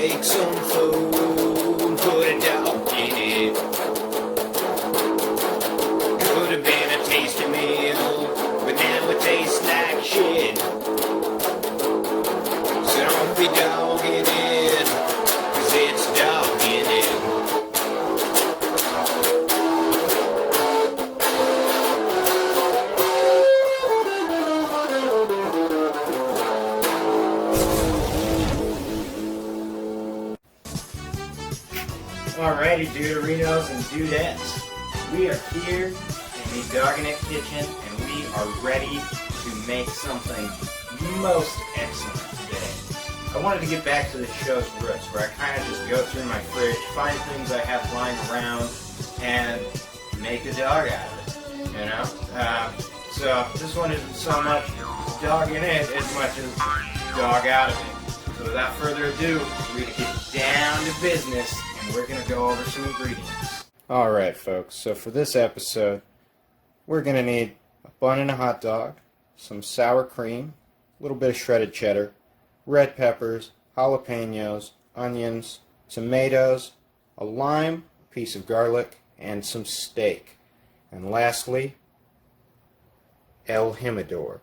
make some food, put a dog in it. Could have been a tasty meal, but now it tastes like shit. So don't be dogging it, 'cause it's Doggin'it. Alrighty, Duderinos and Dudettes. We are here in the Doggin'it kitchen and we are ready to make something most excellent today. I wanted to get back to the show's roots where I kind of just go through my fridge, find things I have lying around, and make a dog out of it, you know? So this one isn't so much Doggin'it as much as dog out of it. So without further ado, we're going to get down to business and we're going to go over some ingredients. Alright folks, so for this episode, we're going to need a bun and a hot dog, some sour cream, a little bit of shredded cheddar, red peppers, jalapenos, onions, tomatoes, a lime, a piece of garlic, and some steak. And lastly, El Jimador.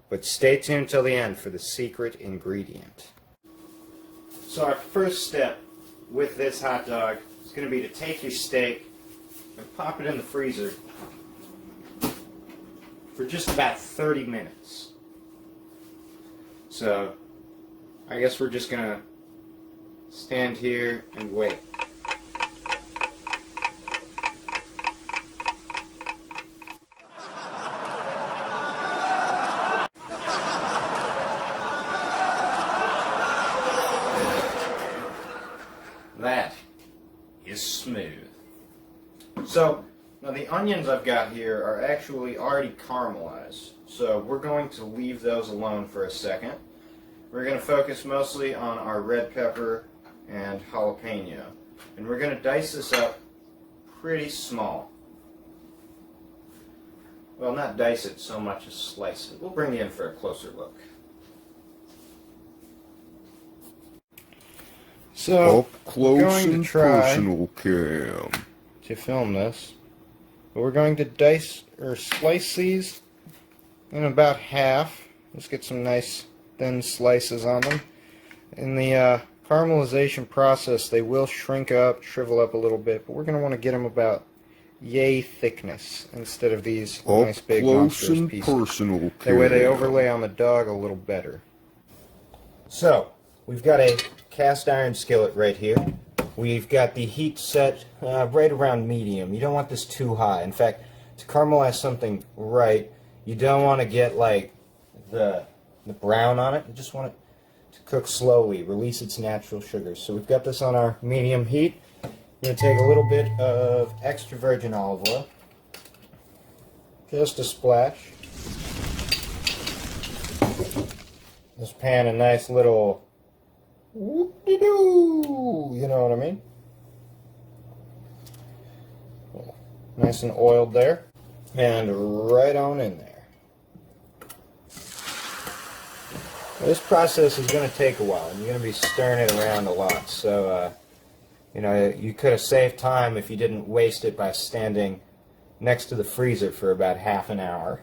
But stay tuned till the end for the secret ingredient. So our first step with this hot dog is going to be to take your steak and pop it in the freezer for just about 30 minutes. So I guess we're just going to stand here and wait. That is smooth. So, now the onions I've got here are actually already caramelized. So we're going to leave those alone for a second. We're going to focus mostly on our red pepper and jalapeno. And we're going to dice this up pretty small. Well, not dice it so much as slice it. We'll bring you in for a closer look. So, Up close going and to try personal cam. to film this. But we're going to dice or slice these in about half. Let's get some nice thin slices on them. In the caramelization process, they will shrink up, shrivel up a little bit, but we're going to want to get them about yay thickness instead of these nice big monstrous pieces. Personal That way they cam. overlay on the dog a little better. So, we've got a cast iron skillet right here. We've got the heat set right around medium. You don't want this too high. In fact, to caramelize something right, you don't want to get like the brown on it. You just want it to cook slowly, release its natural sugars. So we've got this on our medium heat. I'm going to take a little bit of extra virgin olive oil. Just a splash. This pan a nice little whoop-de-doo, you know what I mean? Nice and oiled there. And right on in there. This process is going to take a while, and you're going to be stirring it around a lot. So, you know, you could have saved time if you didn't waste it by standing next to the freezer for about half an hour.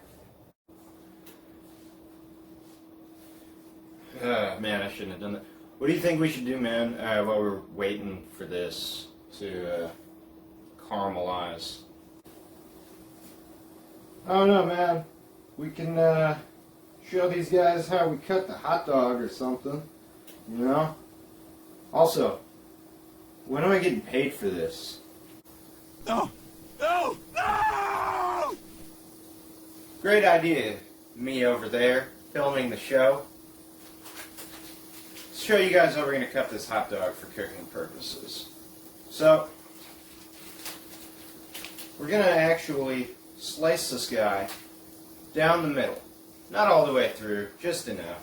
Man, I shouldn't have done that. What do you think we should do, man, while we're waiting for this to caramelize? I don't know, man. We can show these guys how we cut the hot dog or something, you know? Also, when am I getting paid for this? No! No! No! Great idea, me over there, filming the show. Show you guys how we're going to cut this hot dog for cooking purposes. So, we're going to actually slice this guy down the middle. Not all the way through, just enough.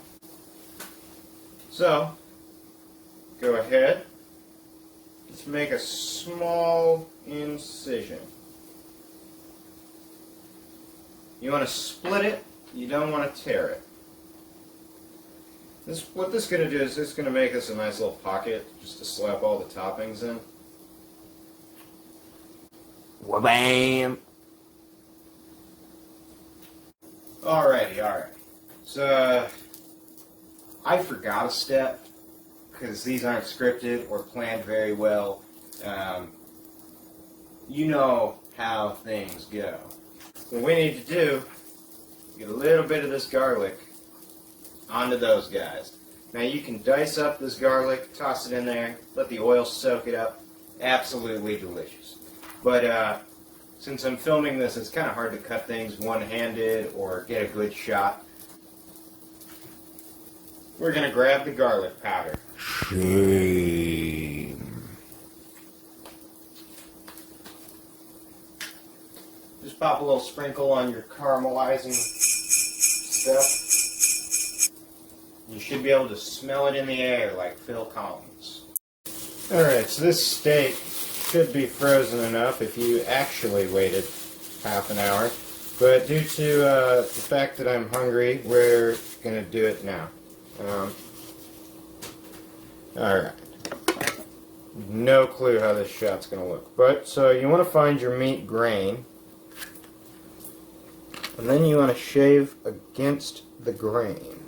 So, go ahead. Let's make a small incision. You want to split it, you don't want to tear it. What this is going to do is it's going to make us a nice little pocket just to slap all the toppings in. Wha-bam! Alrighty. So, I forgot a step, because these aren't scripted or planned very well. You know how things go. What we need to do, get a little bit of this garlic onto those guys. Now you can dice up this garlic, toss it in there, let the oil soak it up. Absolutely delicious. But since I'm filming this, it's kind of hard to cut things one-handed or get a good shot. We're going to grab the garlic powder. Shame. Just pop a little sprinkle on your caramelizing stuff. You should be able to smell it in the air like Phil Collins. Alright, so this steak should be frozen enough if you actually waited half an hour. But due to the fact that I'm hungry, we're going to do it now. Alright. No clue how this shot's going to look. But, so you want to find your meat grain. And then you want to shave against the grain.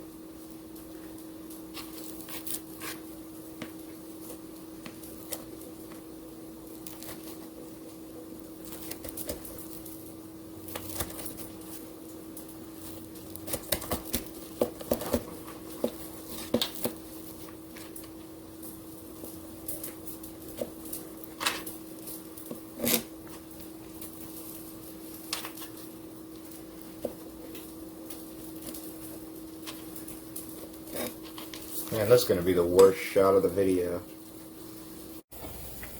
Man, this is going to be the worst shot of the video.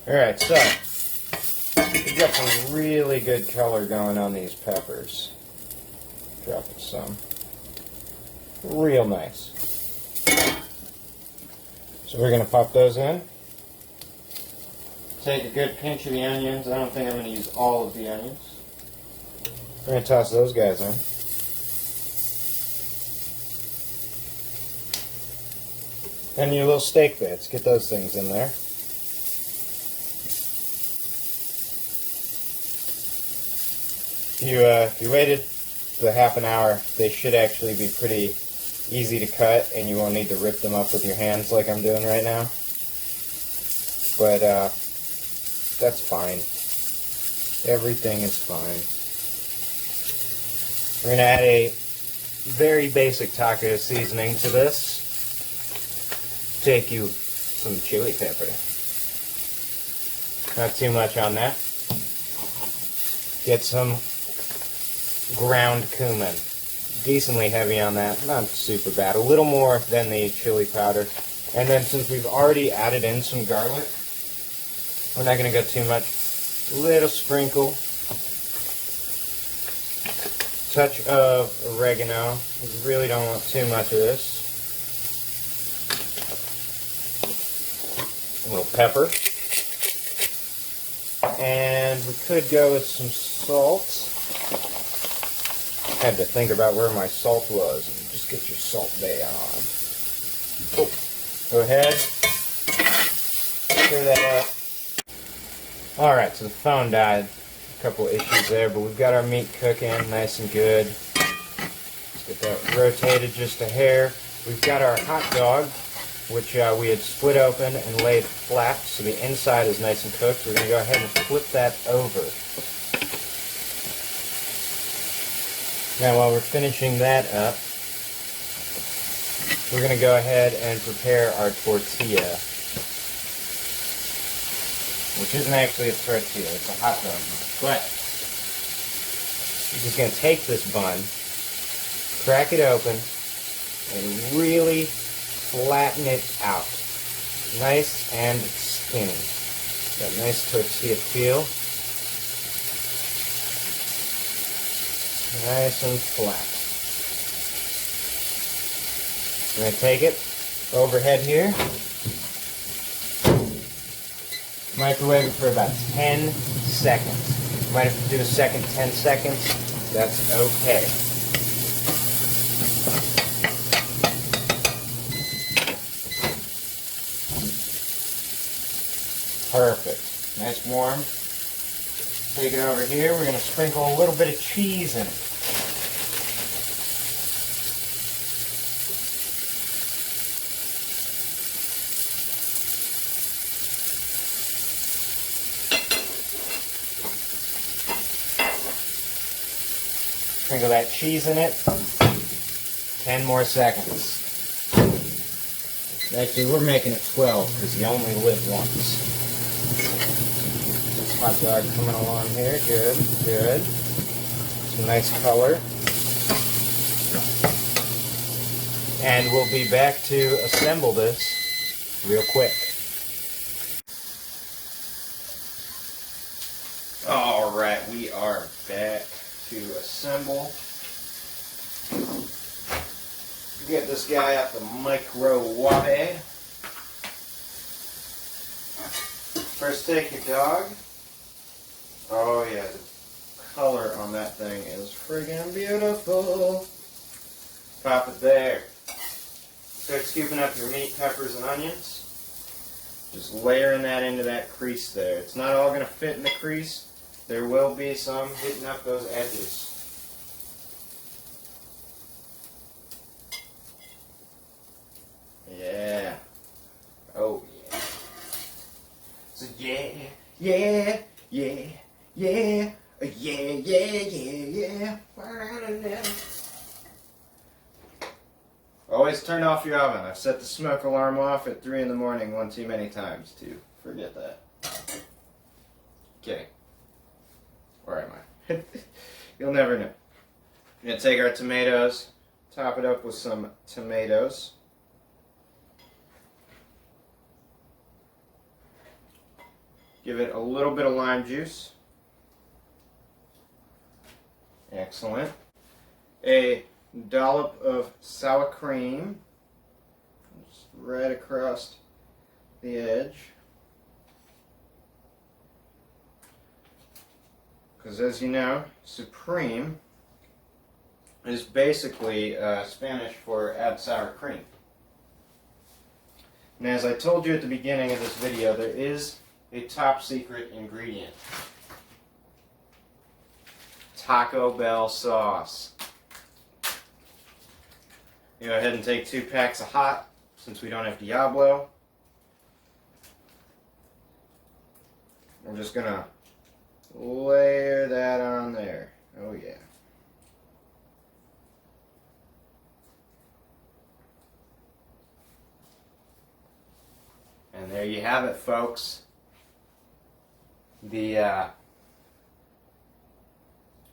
Alright, so we've got some really good color going on these peppers. Dropping some. Real nice. So we're going to pop those in. Take a good pinch of the onions. I don't think I'm going to use all of the onions. We're going to toss those guys in. And your little steak bits, get those things in there. If you waited the half an hour, they should actually be pretty easy to cut, and you won't need to rip them up with your hands like I'm doing right now. But that's fine. Everything is fine. We're going to add a very basic taco seasoning to this. Take you some chili pepper. Not too much on that. Get some ground cumin. Decently heavy on that, not super bad. A little more than the chili powder. And then since we've already added in some garlic, we're not going to go too much. A little sprinkle. Touch of oregano. We really don't want too much of this. A little pepper, and we could go with some salt. Had to think about where my salt was, and just get your Salt Bay on. Oh, go ahead, stir that up. Alright, so the phone died. A couple issues there, but we've got our meat cooking nice and good. Let's get that rotated just a hair. We've got our hot dog, which we had split open and laid flat, so the inside is nice and cooked. We're going to go ahead and flip that over. Now while we're finishing that up, we're going to go ahead and prepare our tortilla, which isn't actually a tortilla, it's a hot dog. But you're just going to take this bun, crack it open, and really flatten it out. Nice and skinny. Got nice tortilla feel. Nice and flat. I'm going to take it overhead here. Microwave it for about 10 seconds. You might have to do a second 10 seconds. That's okay. Perfect. Nice warm. Take it over here. We're going to sprinkle a little bit of cheese in it. Sprinkle that cheese in it. 10 more seconds. Actually, we're making it 12 because you only live once. Hot dog coming along here. Good, good. Some nice color. And we'll be back to assemble this real quick. Alright, we are back to assemble. Get this guy out the microwave. First, take your dog. Oh yeah, the color on that thing is friggin' beautiful. Pop it there. Start scooping up your meat, peppers, and onions. Just layering that into that crease there. It's not all going to fit in the crease. There will be some hitting up those edges. Yeah. Oh yeah. So yeah, yeah, yeah, yeah, yeah. Always turn off your oven. I've set the smoke alarm off at 3 in the morning one too many times to forget that. Okay. Where am I? You'll never know. We're going to take our tomatoes, top it up with some tomatoes. Give it a little bit of lime juice. Excellent. A dollop of sour cream. Just right across the edge. Because as you know, supreme is basically Spanish for add sour cream. And as I told you at the beginning of this video, there is a top secret ingredient. Taco Bell sauce. Go ahead and take 2 packs of hot, since we don't have Diablo. I'm just gonna layer that on there. Oh yeah. And there you have it, folks. The,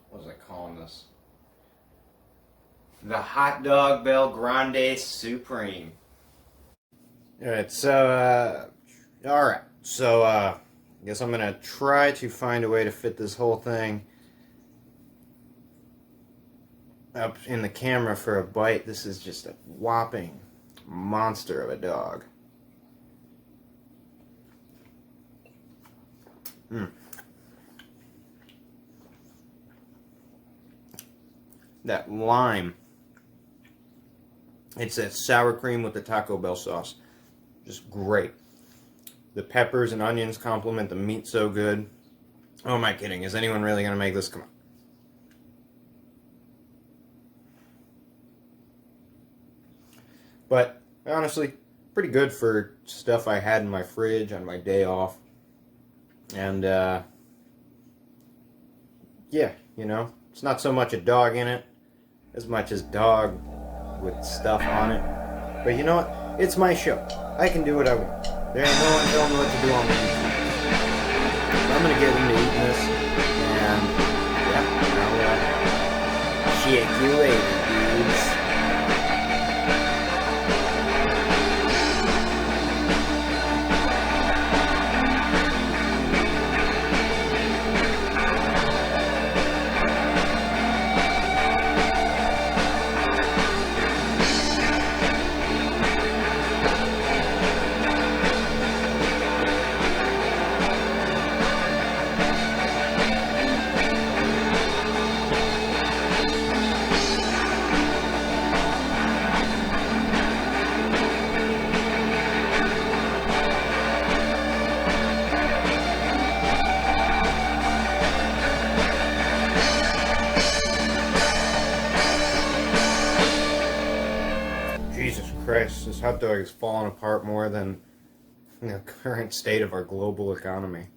what was I calling this? The Hot Dog Bell Grande Supreme. Alright, so, I guess I'm gonna try to find a way to fit this whole thing up in the camera for a bite. This is just a whopping monster of a dog. That lime. It's that sour cream with the Taco Bell sauce. Just great. The peppers and onions complement the meat so good. Oh, am I kidding? Is anyone really going to make this? Come on. But, honestly, pretty good for stuff I had in my fridge on my day off. And, yeah, you know, it's not so much a dog in it as much as dog with stuff on it. But you know what? It's my show. I can do what I want. There ain't no one telling me what to do on the YouTube. I'm gonna get into eating this, and yeah, I'll check you later, dudes. Christ, this hot dog is falling apart more than the current state of our global economy.